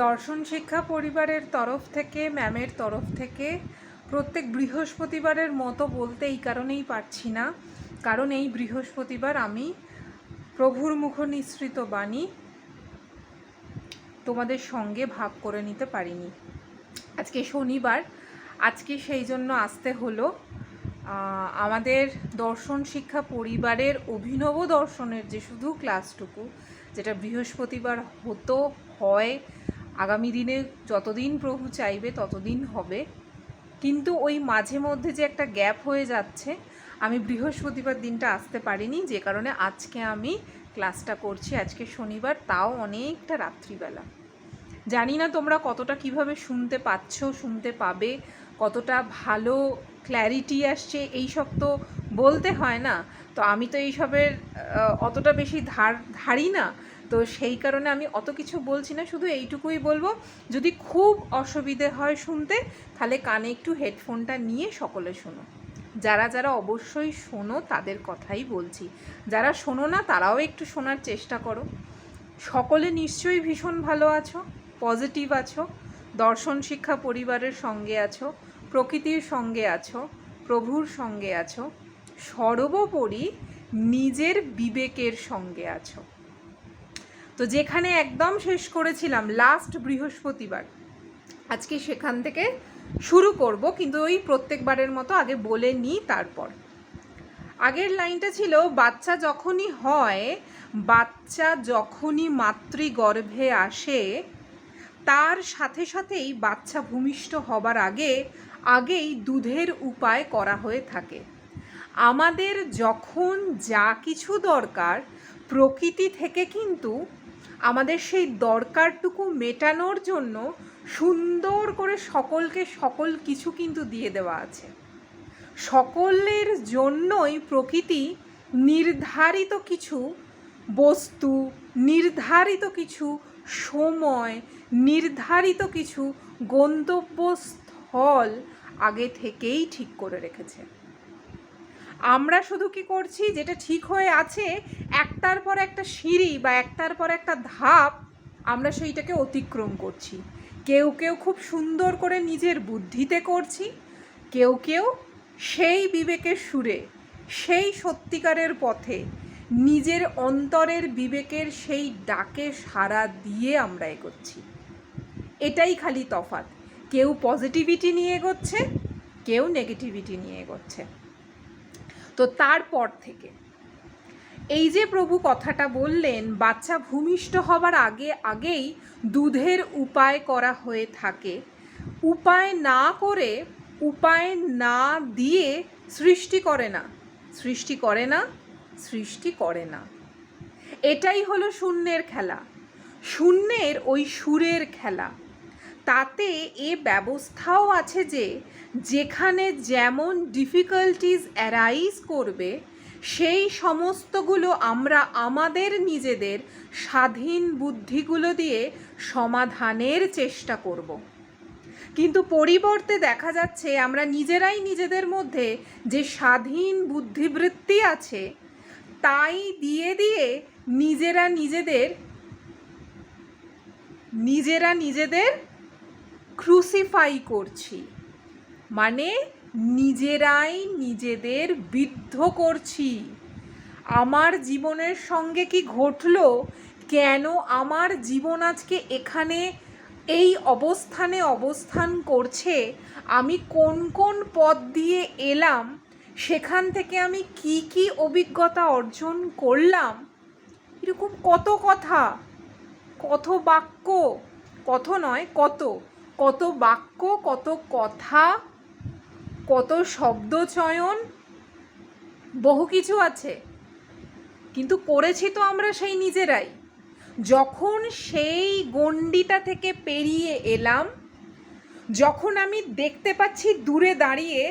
দর্শন শিক্ষা পরিবারের তরফ থেকে, ম্যামের তরফ থেকে প্রত্যেক বৃহস্পতিবারের মতো বলতে এই কারণেই পারছি না, কারণ এই বৃহস্পতিবার আমি প্রভুর মুখ নিঃসৃত বাণী তোমাদের সঙ্গে ভাগ করে নিতে পারিনি। আজকে শনিবার, আজকে সেই জন্য আসতে হলো। আমাদের দর্শন শিক্ষা পরিবারের অভিনব দর্শনের যে শুধু ক্লাসটুকু, যেটা বৃহস্পতিবার হয়, আগামী দিনে যতদিন প্রভু চাইবে ততদিন হবে, কিন্তু ওই মাঝে মধ্যে যে একটা গ্যাপ হয়ে যাচ্ছে, আমি বৃহস্পতিবার দিনটা আসতে পারিনি, যে কারণে আজকে আমি ক্লাসটা করছি। আজকে শনিবার, তাও অনেকটা রাত্রিবেলা। জানি না তোমরা কতটা কিভাবে শুনতে পাচ্ছ, শুনতে পাবে, কতটা ভালো ক্ল্যারিটি আসছে, এইসব তো বলতে হয় না। তো আমি তো এইসবের অতটা বেশি ধারি না, তো সেই কারণে আমি অত কিছু বলছি না। শুধু এইটুকুই বলবো, যদি খুব অসুবিধে হয় শুনতে, তাহলে কানে একটু হেডফোনটা নিয়ে সকলে শোনো। যারা যারা অবশ্যই শোনো তাদের কথাই বলছি, যারা শোনো না তারাও একটু শোনার চেষ্টা করো। সকলে নিশ্চয়ই ভীষণ ভালো আছো, পজিটিভ আছো, দর্শন শিক্ষা পরিবারের সঙ্গে আছো, প্রকৃতির সঙ্গে আছো, প্রভুর সঙ্গে আছো, সর্বোপরি নিজের বিবেকের সঙ্গে আছো। তো যেখানে একদম শেষ করেছিলাম লাস্ট বৃহস্পতিবার, আজকে সেখান থেকে শুরু করব, কিন্তু ওই প্রত্যেকবারের মতো আগে বলে নিই। তারপর আগের লাইনটা ছিল, বাচ্চা যখনই হয়, বাচ্চা যখনই মাতৃগর্ভে আসে, তার সাথে সাথেই বাচ্চা ভূমিষ্ঠ হবার আগেই দুধের উপায় করা হয়ে থাকে। আমাদের যখন যা কিছু দরকার প্রকৃতি থেকে, কিন্তু আমাদের সেই দরকারটুকু মেটানোর জন্য সুন্দর করে সকলকে সকল কিছু কিন্তু দিয়ে দেওয়া আছে। সকলের জন্যই প্রকৃতি নির্ধারিত কিছু বস্তু, নির্ধারিত কিছু সময়, নির্ধারিত কিছু গন্তব্যস্থল আগে থেকেই ঠিক করে রেখেছে। আমরা শুধু কি করছি, যেটা ঠিক হয়ে আছে একটার পর একটা সিঁড়ি বা একটার পর একটা ধাপ, আমরা সেইটাকে অতিক্রম করছি। কেউ কেউ খুব সুন্দর করে নিজের বুদ্ধিতে করছি, কেউ কেউ সেই বিবেকের সুরে, সেই সত্যিকারের পথে, নিজের অন্তরের বিবেকের সেই ডাকে সাড়া দিয়ে আমরা এগোচ্ছি। এটাই খালি তফাৎ। কেউ পজিটিভিটি নিয়ে এগোচ্ছে, কেউ নেগেটিভিটি নিয়ে এগোচ্ছে। তো তারপর থেকে এই যে প্রভু কথাটা বললেন, বাচ্চা ভূমিষ্ঠ হবার আগেই দুধের উপায় করা হয়ে থাকে। উপায় না করে, উপায় না দিয়ে সৃষ্টি করে না, সৃষ্টি করে না, সৃষ্টি করে না। এটাই হলো শূন্যের খেলা, শূন্যের ওই সুরের খেলা। তাতে এ ব্যবস্থাও আছে যে যেখানে যেমন ডিফিকাল্টিজ অ্যারাইজ করবে, সেই সমস্তগুলো আমরা আমাদের নিজেদের স্বাধীন বুদ্ধিগুলো দিয়ে সমাধানের চেষ্টা করব। কিন্তু পরিবর্তে দেখা যাচ্ছে আমরা নিজেরাই নিজেদের মধ্যে যে স্বাধীন বুদ্ধিবৃত্তি আছে, তাই দিয়ে দিয়ে নিজেরা নিজেদের ক্রুসিফাই করছি, মানে নিজেরাই নিজেদের বিদ্ধ করছি। আমার জীবনের সঙ্গে কি ঘটলো, কেন আমার জীবন আজকে এখানে এই অবস্থানে অবস্থান করছে, আমি কোন কোন পথ দিয়ে এলাম, সেখান থেকে আমি কি কি অভিজ্ঞতা অর্জন করলাম, এরকম কত কথা, কত বাক্য, কত নয় কত কত বাক্য, কত কথা, কত শব্দচয়ন, বহু কিছু আছে। কিন্তু করেছি তো আমরা সেই নিজেরাই। যখন সেই গণ্ডিটা থেকে পেরিয়ে এলাম, যখন আমি দেখতে পাচ্ছি দূরে দাঁড়িয়ে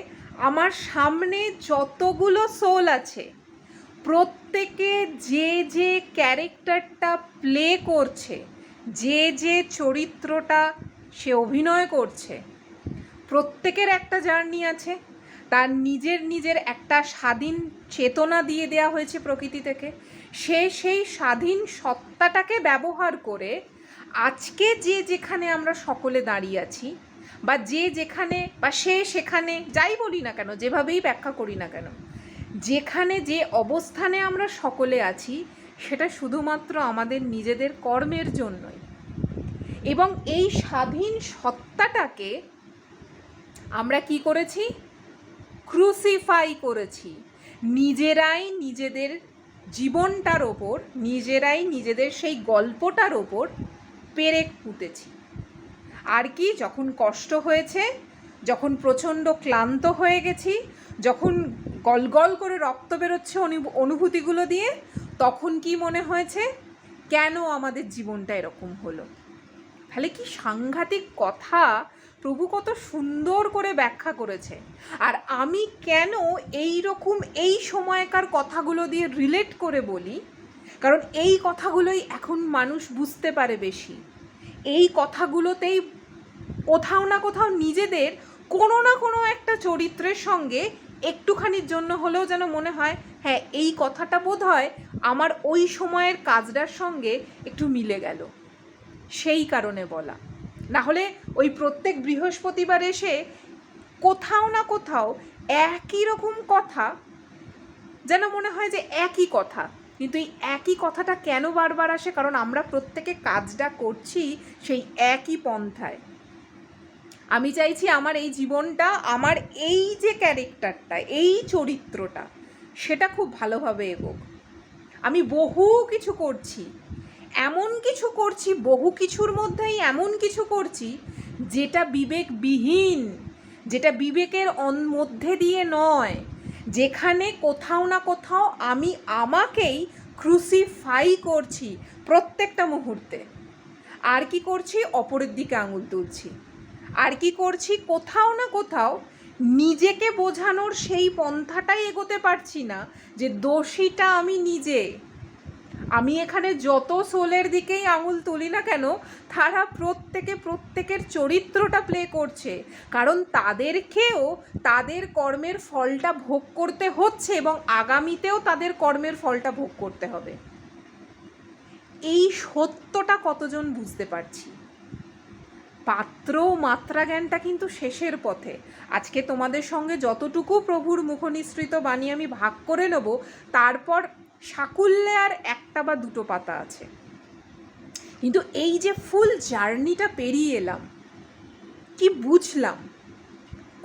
আমার সামনে যতগুলো সোল আছে, প্রত্যেকে যে যে ক্যারেক্টারটা প্লে করছে, যে যে চরিত্রটা সে অভিনয় করছে, প্রত্যেকের একটা জার্নি আছে, তার নিজের একটা স্বাধীন চেতনা দিয়ে দেওয়া হয়েছে প্রকৃতি থেকে। সে সেই স্বাধীন সত্তাটাকে ব্যবহার করে আজকে যে যেখানে আমরা সকলে দাঁড়িয়ে আছি, বা যে যেখানে বা সে সেখানে, যাই বলি না কেন, যেভাবেই ব্যাখ্যা করি না কেন, যেখানে যে অবস্থানে আমরা সকলে আছি সেটা শুধুমাত্র আমাদের নিজেদের কর্মের জন্যই। এবং এই স্বাধীন সত্তাটাকে আমরা কি করেছি? ক্রুসিফাই করেছি। নিজেরাই নিজেদের জীবনটার ওপর, নিজেরাই নিজেদের সেই গল্পটার ওপর পেরেক পুঁতেছি। আর কি, যখন কষ্ট হয়েছে, যখন প্রচণ্ড ক্লান্ত হয়ে গেছি, যখন গলগল করে রক্ত বেরোচ্ছে অনুভূতিগুলো দিয়ে, তখন কি মনে হয়েছে, কেন আমাদের জীবনটা এরকম হলো? তাহলে কি সাংঘাতিক কথা! প্রভু কত সুন্দর করে ব্যাখ্যা করেছে। আর আমি কেন এই রকম এই সময়কার কথাগুলো দিয়ে রিলেট করে বলি, কারণ এই কথাগুলোই এখন মানুষ বুঝতে পারে বেশি। এই কথাগুলোতেই কোথাও না কোথাও নিজেদের কোনো না কোনো একটা চরিত্রের সঙ্গে একটুখানির জন্য হলেও যেন মনে হয়, হ্যাঁ, এই কথাটা বোধ হয় আমার ওই সময়ের কাজটার সঙ্গে একটু মিলে গেল, সেই কারণে বলা। না হলে ওই প্রত্যেক বৃহস্পতিবার এসে কোথাও না কোথাও একই রকম কথা, যেন মনে হয় যে একই কথা, কিন্তু এই একই কথাটা কেন বারবার আসে? কারণ আমরা প্রত্যেকে কাজটা করছি সেই একই পন্থায়। আমি চাইছি আমার এই জীবনটা, আমার এই যে ক্যারেক্টারটা, এই চরিত্রটা, সেটা খুব ভালোভাবে এগোক। আমি বহু কিছু করছি, এমন কিছু করছি, বহু কিছুর মধ্যেই এমন কিছু করছি যেটা বিবেকবিহীন, যেটা বিবেকের মধ্যে দিয়ে নয়, যেখানে কোথাও না কোথাও আমি আমাকেই ক্রুসিফাই করছি প্রত্যেকটা মুহূর্তে। আর কি করছি? অপরের দিকে আঙুল তুলছি। আর কি করছি? কোথাও না কোথাও নিজেকে বোঝানোর সেই পন্থাটাই এগোতে পারছি না যে দোষীটা আমি নিজে। আমি এখানে যত সোলের দিকেই আঙুল তুলি না কেন, তারা প্রত্যেকের চরিত্রটা প্লে করছে, কারণ তাদেরকেও তাদের কর্মের ফলটা ভোগ করতে হচ্ছে এবং আগামীতেও তাদের কর্মের ফলটা ভোগ করতে হবে। এই সত্যটা কতজন বুঝতে পারছি? পাত্র মাত্রা জ্ঞানটা কিন্তু শেষের পথে। আজকে তোমাদের সঙ্গে যতটুকু প্রভুর মুখনিসৃত বাণী আমি ভাগ করে নেব, তারপর সাকুল্যে আর একটা বা দুটো পাতা আছে। কিন্তু এই যে ফুল জার্নিটা পেরিয়ে এলাম, কি বুঝলাম,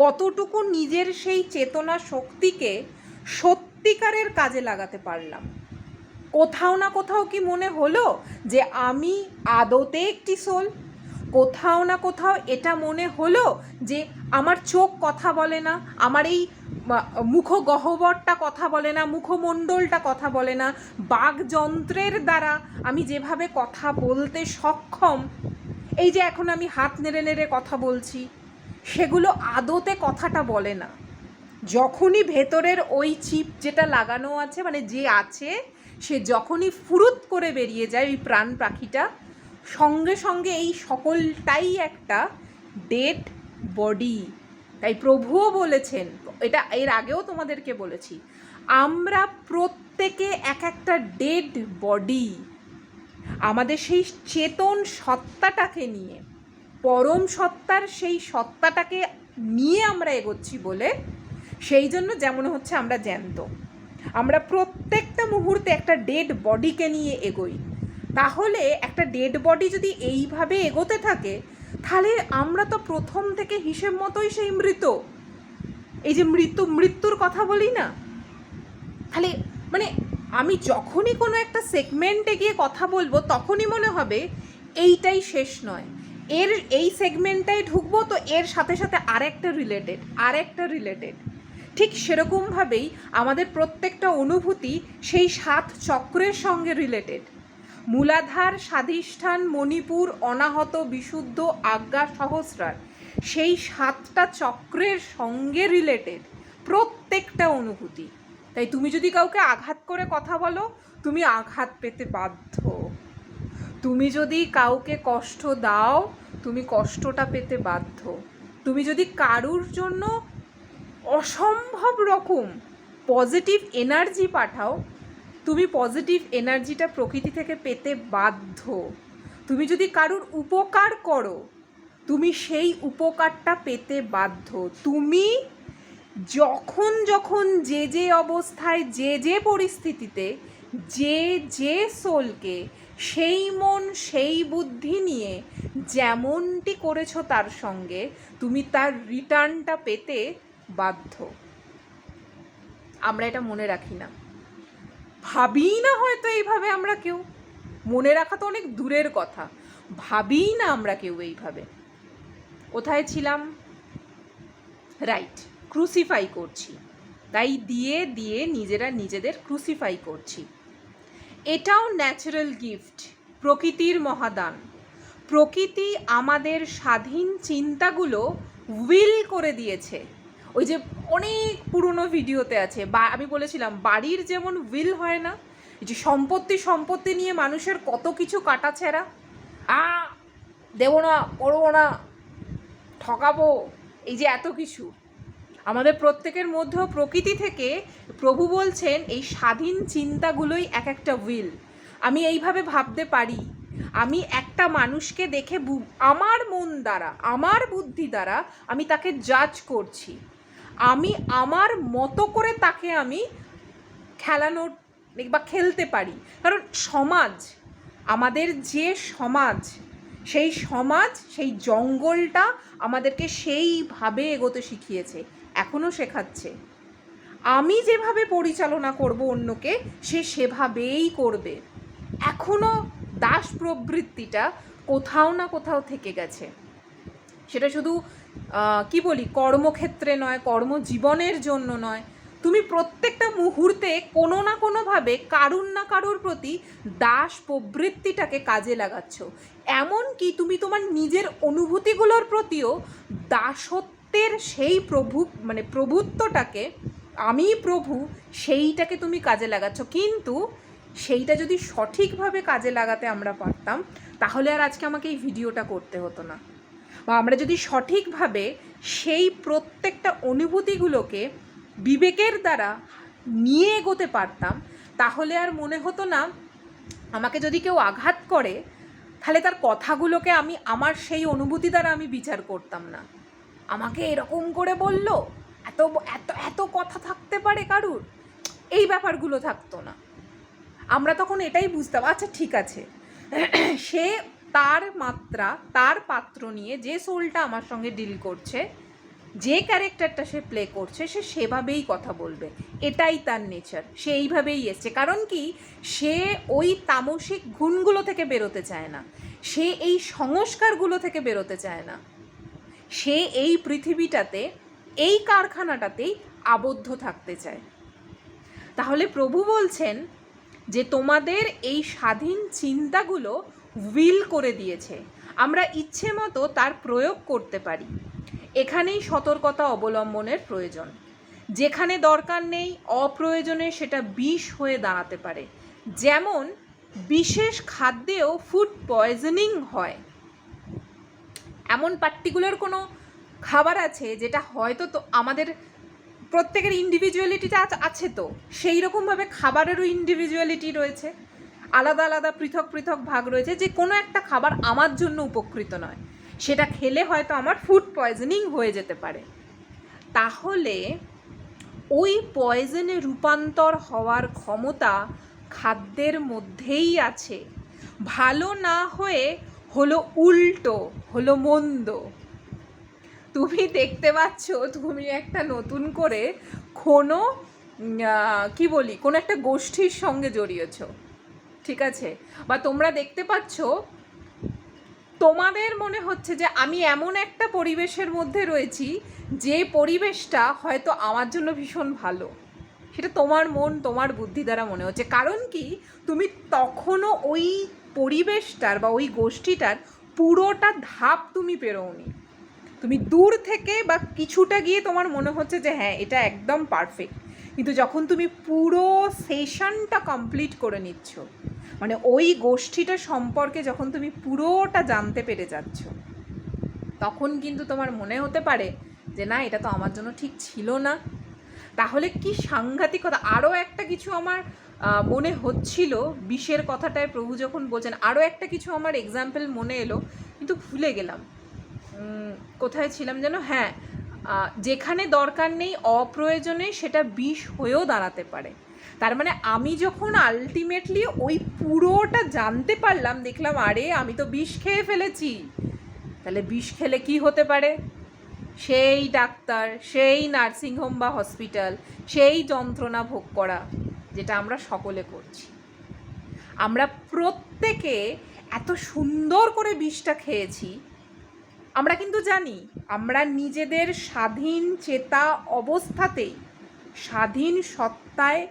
কতটুকু নিজের সেই চেতনা শক্তিকে সত্যিকারের কাজে লাগাতে পারলাম। কোথাও না কোথাও কি মনে হলো যে আমি আদতে একটি সোল? কোথাও না কোথাও এটা মনে হলো যে আমার চোখ কথা বলে না, আমার এই মুখগহ্বরটা কথা বলে না, মুখমণ্ডলটা কথা বলে না, বাকযন্ত্রের দ্বারা আমি যেভাবে কথা বলতে সক্ষম, এই যে এখন আমি হাত নেড়ে নেড়ে কথা বলছি, সেগুলো আদতে কথাটা বলে না। যখনই ভেতরের ওই চিপ যেটা লাগানো আছে, মানে যে আছে, সে যখনই ফুরুত করে বেরিয়ে যায় ওই প্রাণ পাখিটা, সঙ্গে সঙ্গে এই সকলটাই একটা ডেড বডি। তাই প্রভুও বলেছেন, এটা এর আগেও তোমাদেরকে বলেছি, আমরা প্রত্যেকে এক একটা ডেড বডি। আমাদের সেই চেতন সত্তাটাকে নিয়ে, পরম সত্তার সেই সত্তাটাকে নিয়ে আমরা এগোচ্ছি বলে, সেই জন্য যেমন হচ্ছে আমরা জ্যান্ত, আমরা প্রত্যেকটা মুহূর্তে একটা ডেড বডিকে নিয়ে এগোই। তাহলে একটা ডেড বডি যদি এইভাবে এগোতে থাকে, তাহলে আমরা তো প্রথম থেকে হিসেব মতোই সেই মৃত। এই যে মৃত্যুর কথা বলি না, তাহলে মানে আমি যখনই কোনো একটা সেগমেন্টে গিয়ে কথা বলবো, তখনই মনে হবে এইটাই শেষ নয়, এই সেগমেন্টটাই ঢুকবো, তো এর সাথে সাথে আরেকটা রিলেটেড। ঠিক সেরকমভাবেই আমাদের প্রত্যেকটা অনুভূতি সেই 7 চক্রের সঙ্গে রিলেটেড। মূলাধার, স্বাধিষ্ঠান, মণিপুর, অনাহত, বিশুদ্ধ, আজ্ঞা, সহস্রার, সেই 7টা চক্রের সঙ্গে রিলেটেড প্রত্যেকটা অনুভূতি। তাই তুমি যদি কাউকে আঘাত করে কথা বলো, তুমি আঘাত পেতে বাধ্য। তুমি যদি কাউকে কষ্ট দাও, তুমি কষ্টটা পেতে বাধ্য। তুমি যদি কারুর জন্য অসম্ভব রকম পজিটিভ এনার্জি পাঠাও, তুমি পজিটিভ এনার্জিটা প্রকৃতি থেকে পেতে বাধ্য। তুমি যদি কারুর উপকার করো, তুমি সেই উপকারটা পেতে বাধ্য। তুমি যখন যখন যে যে অবস্থায়, যে যে পরিস্থিতিতে, যে যে সোলকে সেই মন সেই বুদ্ধি নিয়ে যেমনটি করেছো তার সঙ্গে, তুমি তার রিটার্নটা পেতে বাধ্য। আমরা এটা মনে রাখি না, ভাবি না হয়তো এইভাবে আমরা কেউ। মনে রাখা তো অনেক দূরের কথা, ভাবি না আমরা কেউ এইভাবে। কোথায় ছিলাম? রাইট, ক্রুসিফাই করছি, তাই দিয়ে দিয়ে নিজেরা নিজেদের ক্রুসিফাই করছি। এটাও ন্যাচারাল গিফট, প্রকৃতির মহাদান। প্রকৃতি আমাদের স্বাধীন চিন্তাগুলো উইল করে দিয়েছে। ওই যে অনেক পুরনো ভিডিওতে আছে, আমি বলেছিলাম বাড়ির যেমন উইল হয় না, এই যে সম্পত্তি নিয়ে মানুষের কত কিছু কাটাছেঁড়া, দেবো না, করবো না, ঠকাবো, এই যে এত কিছু আমাদের প্রত্যেকের মধ্যেও প্রকৃতি থেকে প্রভু বলছেন এই স্বাধীন চিন্তাগুলোই এক একটা উইল। আমি এইভাবে ভাবতে পারি, আমি একটা মানুষকে দেখে আমার মন দ্বারা, আমার বুদ্ধি দ্বারা আমি তাকে জাজ করছি, আমি আমার মতো করে তাকে আমি খেলানোর বা খেলতে পারি। কারণ সমাজ, আমাদের যে সমাজ, সেই জঙ্গলটা আমাদেরকে সেইভাবে এগোতে শিখিয়েছে, এখনও শেখাচ্ছে। আমি যেভাবে পরিচালনা করব অন্যকে, সে সেভাবেই করবে। এখনও দাস প্রবৃত্তিটা কোথাও না কোথাও থেকে গেছে। সেটা শুধু কি বলি, কর্মক্ষেত্রে নয়, কর্মজীবনের জন্য নয়, তুমি প্রত্যেকটা মুহূর্তে কোনো না কোনোভাবে কারুর না কারুর প্রতি দাস প্রবৃত্তিটাকে কাজে লাগাচ্ছ। এমনকি তুমি তোমার নিজের অনুভূতিগুলোর প্রতিও দাসত্বের সেই প্রভুত্বটাকে, আমি প্রভু, সেইটাকে তুমি কাজে লাগাচ্ছ। কিন্তু সেইটা যদি সঠিকভাবে কাজে লাগাতে আমরা পারতাম, তাহলে আর আজকে আমাকে এই ভিডিওটা করতে হতো না। বা আমরা যদি সঠিকভাবে সেই প্রত্যেকটা অনুভূতিগুলোকে বিবেকের দ্বারা নিয়ে এগোতে পারতাম, তাহলে আর মনে হতো না আমাকে যদি কেউ আঘাত করে, তাহলে তার কথাগুলোকে আমি আমার সেই অনুভূতি দ্বারা আমি বিচার করতাম না। আমাকে এরকম করে বলল, এত এত এত কথা থাকতে পারে কারুর, এই ব্যাপারগুলো থাকতো না। আমরা তখন এটাই বুঝতাম, আচ্ছা ঠিক আছে, সে তার মাত্রা, তার পাত্র নিয়ে যে সোলটা আমার সঙ্গে ডিল করছে, যে ক্যারেক্টারটা সে প্লে করছে, সে সেভাবেই কথা বলবে, এটাই তার নেচার, সে এইভাবেই এসছে। কারণ কি, সে ওই তামসিক গুণগুলো থেকে বেরোতে চায় না, সে এই সংস্কারগুলো থেকে বেরোতে চায় না, সে এই পৃথিবীটাতে, এই কারখানাটাতেই আবদ্ধ থাকতে চায়। তাহলে প্রভু বলছেন যে তোমাদের এই স্বাধীন চিন্তাগুলো উইল করে দিয়েছে, আমরা ইচ্ছে মতো তার প্রয়োগ করতে পারি। এখানেই সতর্কতা অবলম্বনের প্রয়োজন। যেখানে দরকার নেই, অপ্রয়োজনে সেটা বিষ হয়ে দাঁড়াতে পারে। যেমন বিশেষ খাদ্যেও ফুড পয়জনিং হয়। এমন পার্টিকুলার কোনো খাবার আছে যেটা হয়তো তো আমাদের প্রত্যেকের ইন্ডিভিজুয়ালিটিটা আছে, তো সেই রকমভাবে খাবারেরও ইন্ডিভিজুয়ালিটি রয়েছে, আলাদা আলাদা পৃথক পৃথক ভাগ রয়েছে। যে কোনো একটা খাবার আমার জন্য উপকৃত নয়, সেটা খেলে হয়তো আমার ফুড পয়জনিং হয়ে যেতে পারে। তাহলে ওই পয়জনে রূপান্তর হওয়ার ক্ষমতা খাদ্যের মধ্যেই আছে। ভালো না হয়ে হলো উল্টো, হলো মন্দ। তুমি দেখতে পাচ্ছ, তুমি একটা নতুন করে কোনো কোনো একটা গোষ্ঠীর সঙ্গে জড়িয়েছ, ঠিক আছে? বা তোমরা দেখতে পাচ্ছ, তোমাদের মনে হচ্ছে যে আমি এমন একটা পরিবেশের মধ্যে রয়েছি, যে পরিবেশটা হয়তো আমার জন্য ভীষণ ভালো। সেটা তোমার মন, তোমার বুদ্ধি দ্বারা মনে হচ্ছে। কারণ কি, তুমি তখনও ওই পরিবেশটার বা ওই গোষ্ঠীটার পুরোটা ধাপ তুমি পেরোওনি। তুমি দূর থেকে বা কিছুটা গিয়ে তোমার মনে হচ্ছে যে হ্যাঁ, এটা একদম পারফেক্ট। কিন্তু যখন তুমি পুরো সেশনটা কমপ্লিট করে নিচ্ছ, মানে ওই গোষ্ঠীটা সম্পর্কে যখন তুমি পুরোটা জানতে পেরে যাচ্ছ, তখন কিন্তু তোমার মনে হতে পারে যে না, এটা তো আমার জন্য ঠিক ছিল না। তাহলে কি সাংঘাতিকতা। আরও একটা কিছু আমার মনে হচ্ছিল বিষের কথাটায় প্রভু যখন বলছেন। আরও একটা কিছু আমার এক্সাম্পল মনে এলো, কিন্তু ভুলে গেলাম কোথায় ছিলাম যেন। হ্যাঁ, যেখানে দরকার নেই অপ্রয়োজনে সেটা বিষ হয়েও দাঁড়াতে পারে। তার মানে আমি যখন আলটিমেটলি ওই পুরোটা জানতে পারলাম, দেখলাম আরে আমি তো বিষ খেয়ে ফেলেছি, তাহলে বিষ খেলে কি হতে পারে? সেই ডাক্তার, সেই নার্সিংহোম বা হসপিটাল, সেই যন্ত্রণা ভোগ করা, যেটা আমরা সকলে করছি। আমরা প্রত্যেকে এত সুন্দর করে বিষটা খেয়েছি, আমরা কিন্তু জানি আমরা নিজেদের স্বাধীন চেতা অবস্থাতেই, স্বাধীন সত্তায়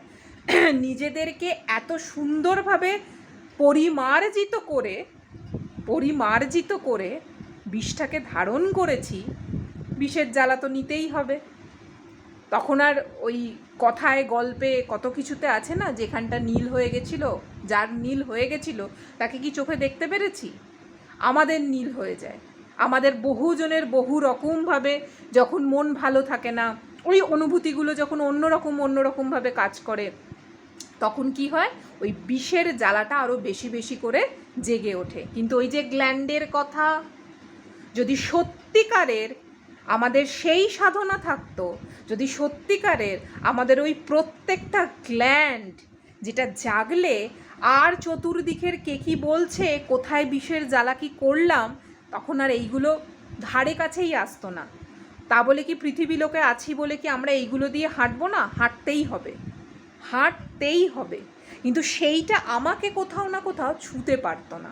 নিজেদেরকে এত সুন্দরভাবে পরিমার্জিত করে বিষটাকে ধারণ করেছি। বিষের জ্বালা তো নিতেই হবে। তখন আর ওই কথায় গল্পে কত কিছুতে আছে না, যেখানটা নীল হয়ে গেছিল, যার নীল হয়ে গেছিল তাকে কি চোখে দেখতে পেরেছি? আমাদের নীল হয়ে যায়। আমাদের বহুজনের বহু রকমভাবে যখন মন ভালো থাকে না, ওই অনুভূতিগুলো যখন অন্যরকমভাবে কাজ করে, তখন কি হয়? ওই বিষের জ্বালাটা আরও বেশি বেশি করে জেগে ওঠে। কিন্তু ওই যে গ্ল্যান্ডের কথা, যদি সত্যিকারের আমাদের সেই সাধনা থাকতো, যদি সত্যিকারের আমাদের ওই প্রত্যেকটা গ্ল্যান্ড যেটা জাগলে আর চতুর্দিকের কে কী বলছে, কোথায় বিষের জ্বালা কী করলাম, তখন আর এইগুলো ধারে কাছেই আসতো না। তা বলে কি পৃথিবী লোকে আছি বলে কি আমরা এইগুলো দিয়ে হাঁটবো না? হাঁটতেই হবে। কিন্তু সেইটা আমাকে কোথাও না কোথাও ছুঁতে পারতো না।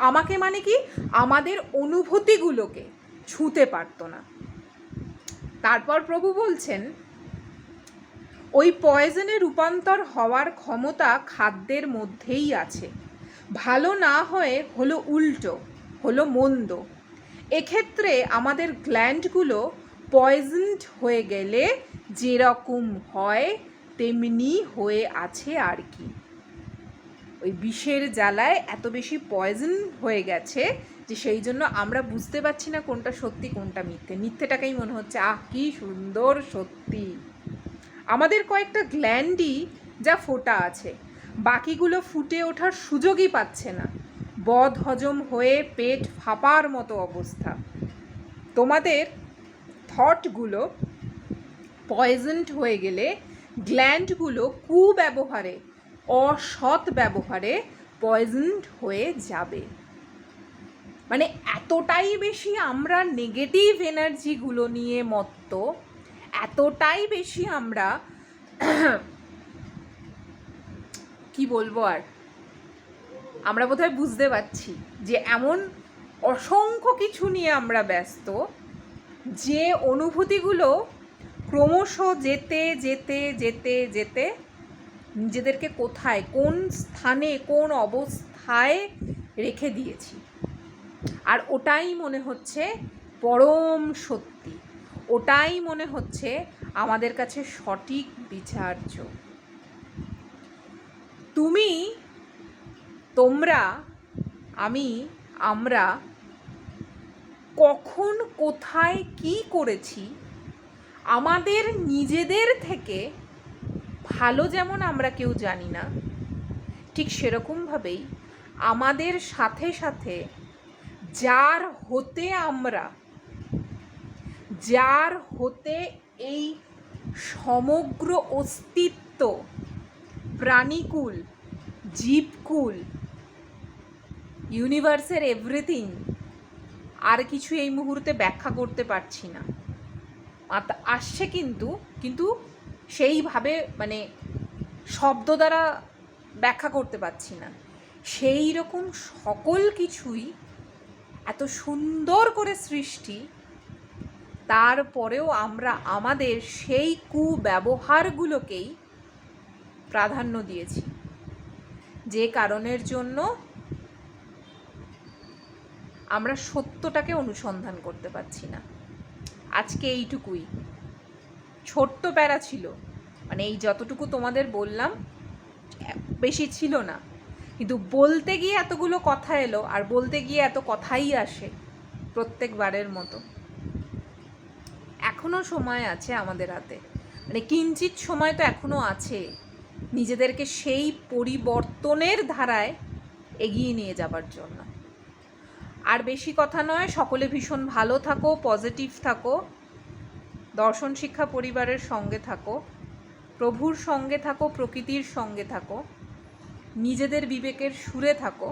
আমাকে মানে কি, আমাদের অনুভূতিগুলোকে ছুঁতে পারতো না। তারপর প্রভু বলছেন, ওই পয়জনে রূপান্তর হওয়ার ক্ষমতা খাদ্যের মধ্যেই আছে। ভালো না হয়ে হলো উল্টো, হলো মন্দ। এক্ষেত্রে আমাদের গ্ল্যান্ডগুলো পয়জনড হয়ে গেলে যেরকম হয় তেমনি হয়ে আছে আর কি। ওই বিষের জ্বালায় এত বেশি পয়জন হয়ে গেছে যে সেই জন্য আমরা বুঝতে পারছি না কোনটা সত্যি কোনটা মিথ্যে। মিথ্যেটাকেই মনে হচ্ছে কি সুন্দর সত্যি। আমাদের কয়েকটা গ্ল্যান্ডই যা ফোটা আছে, বাকিগুলো ফুটে ওঠার সুযোগই পাচ্ছে না। বদ হজম হয়ে পেট ফাঁপার মতো অবস্থা। তোমাদের থটগুলো পয়জনড হয়ে গেলে গ্ল্যান্ডগুলো কুব্যবহারে, অসৎ ব্যবহারে পয়জনড হয়ে যাবে। মানে এতটাই বেশি আমরা নেগেটিভ এনার্জিগুলো নিয়ে মত্ত, এতটাই বেশি আমরা কি বলবো আর, আমরা বোধহয় বুঝতে পারছি যে এমন অসংখ্য কিছু নিয়ে আমরা ব্যস্ত, যে অনুভূতিগুলো ক্রমশ যেতে যেতে যেতে যেতে নিজেদেরকে কোথায়, কোন স্থানে, কোন অবস্থায় রেখে দিয়েছি। আর ওটাই মনে হচ্ছে পরম সত্যি, ওটাই মনে হচ্ছে আমাদের কাছে সঠিক বিচার্য। তুমি, তোমরা, আমি, আমরা কখন কোথায় কি করেছি, আমাদের নিজেদের থেকে ভালো যেমন আমরা কেউ জানি না, ঠিক সেরকমভাবেই আমাদের সাথে সাথে যার হতে এই সমগ্র অস্তিত্ব, প্রাণীকুল, জীবকুল, ইউনিভার্সের এভরিথিং, আর কিছু এই মুহূর্তে ব্যাখ্যা করতে পারছি না, আসছে কিন্তু সেইভাবে মানে শব্দ দ্বারা ব্যাখ্যা করতে পারছি না। সেই রকম সকল কিছুই এত সুন্দর করে সৃষ্টি, তারপরেও আমরা আমাদের সেই কুব্যবহারগুলোকেই প্রাধান্য দিয়েছি, যে কারণের জন্য আমরা সত্যটাকে অনুসন্ধান করতে পারছি না। আজকে এইটুকুই, ছোট্ট প্যারা ছিল, মানে এই যতটুকু তোমাদের বললাম বেশি ছিল না, কিন্তু বলতে গিয়ে এতগুলো কথা এলো, আর বলতে গিয়ে এত কথাই আসে প্রত্যেকবারের মতো। এখনও সময় আছে আমাদের হাতে, মানে কিঞ্চিত সময় তো এখনও আছে। নিজেদেরকে সেই পরিবর্তনের ধারায় এগিয়ে নিয়ে যাবার জন্য। আর বেশি কথা নয়, সকলে ভীষণ ভালো থাকো, পজিটিভ থাকো, দর্শন শিক্ষা পরিবারের সঙ্গে থাকো, প্রভুর সঙ্গে থাকো, প্রকৃতির সঙ্গে থাকো, নিজেদের বিবেকের সুরে থাকো,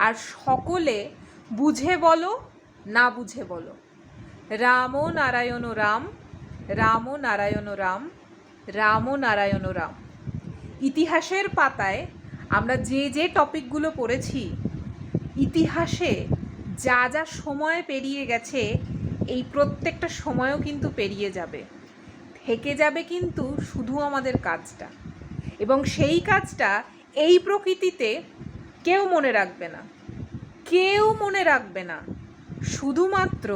আর সকলে বুঝে বলো, না বুঝে বলো, রাম নারায়ণ রাম, রাম নারায়ণ রাম, রাম নারায়ণ রাম। ইতিহাসের পাতায় আমরা যে যে টপিকগুলো পড়েছি, ইতিহাসে যা যা সময় পেরিয়ে গেছে, এই প্রত্যেকটা সময়ও কিন্তু পেরিয়ে যাবে, থেকে যাবে কিন্তু শুধু আমাদের কাজটা, এবং সেই কাজটা এই প্রকৃতিতে কেউ মনে রাখবে না, কেউ মনে রাখবে না, শুধুমাত্র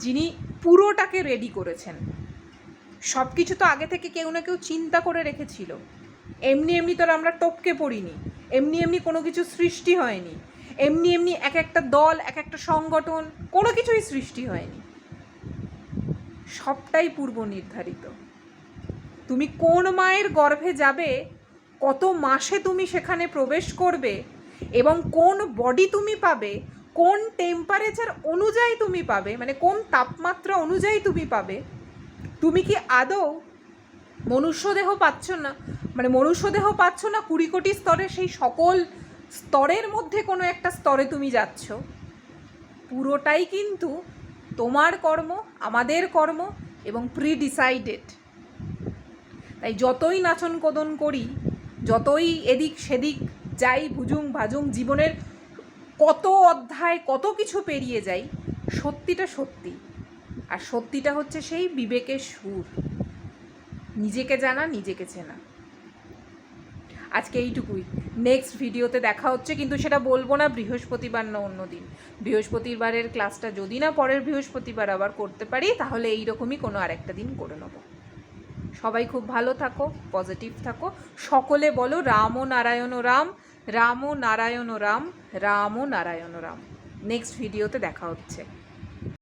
যিনি পুরোটাকে রেডি করেছেন। সব কিছু তো আগে থেকে কেউ না কেউ চিন্তা করে রেখেছিল, এমনি এমনি তো আমরা টপকে পড়িনি, এমনি এমনি কোনো কিছু সৃষ্টি হয়নি, এমনি এমনি এক একটা দল, এক একটা সংগঠন, কোনো কিছুই সৃষ্টি হয়নি, সবটাই পূর্ব নির্ধারিত। তুমি কোন মায়ের গর্ভে যাবে, কত মাসে তুমি সেখানে প্রবেশ করবে, এবং কোন বডি তুমি পাবে, কোন টেম্পারেচার অনুযায়ী তুমি পাবে, মানে কোন তাপমাত্রা অনুযায়ী তুমি পাবে, তুমি কি আদৌ মনুষ্যদেহ পাচ্ছ না, মানে মনুষ্যদেহ পাচ্ছ না 20 কোটি স্তরে, সেই সকল স্তরের মধ্যে কোনো একটা স্তরে তুমি যাচ্ছ। পুরোটাই কিন্তু তোমার কর্ম, আমাদের কর্ম, এবং প্রিডিসাইডেড। তাই যতই নাচন কোদন করি, যতই এদিক সেদিক যাই, ভুজুং ভাজুং, জীবনের কত অধ্যায়, কত কিছু পেরিয়ে যাই, সত্যিটা সত্যি, আর সত্যিটা হচ্ছে সেই বিবেকের সুর, নিজেকে জানা, নিজেকে চেনা। আজকে এইটুকুই, নেক্সট ভিডিওতে দেখা হচ্ছে, কিন্তু সেটা বলবো না বৃহস্পতিবার না অন্য দিন। বৃহস্পতিবারের ক্লাসটা যদি না পরের বৃহস্পতিবার আবার করতে পারি, তাহলে এইরকমই কোনো আরেকটা দিন করে নেব। সবাই খুব ভালো থাকো, পজিটিভ থাকো, সকলে বলো রাম নারায়ণ রাম, রাম নারায়ণ রাম, রাম নারায়ণ রাম। নেক্সট ভিডিওতে দেখা হচ্ছে।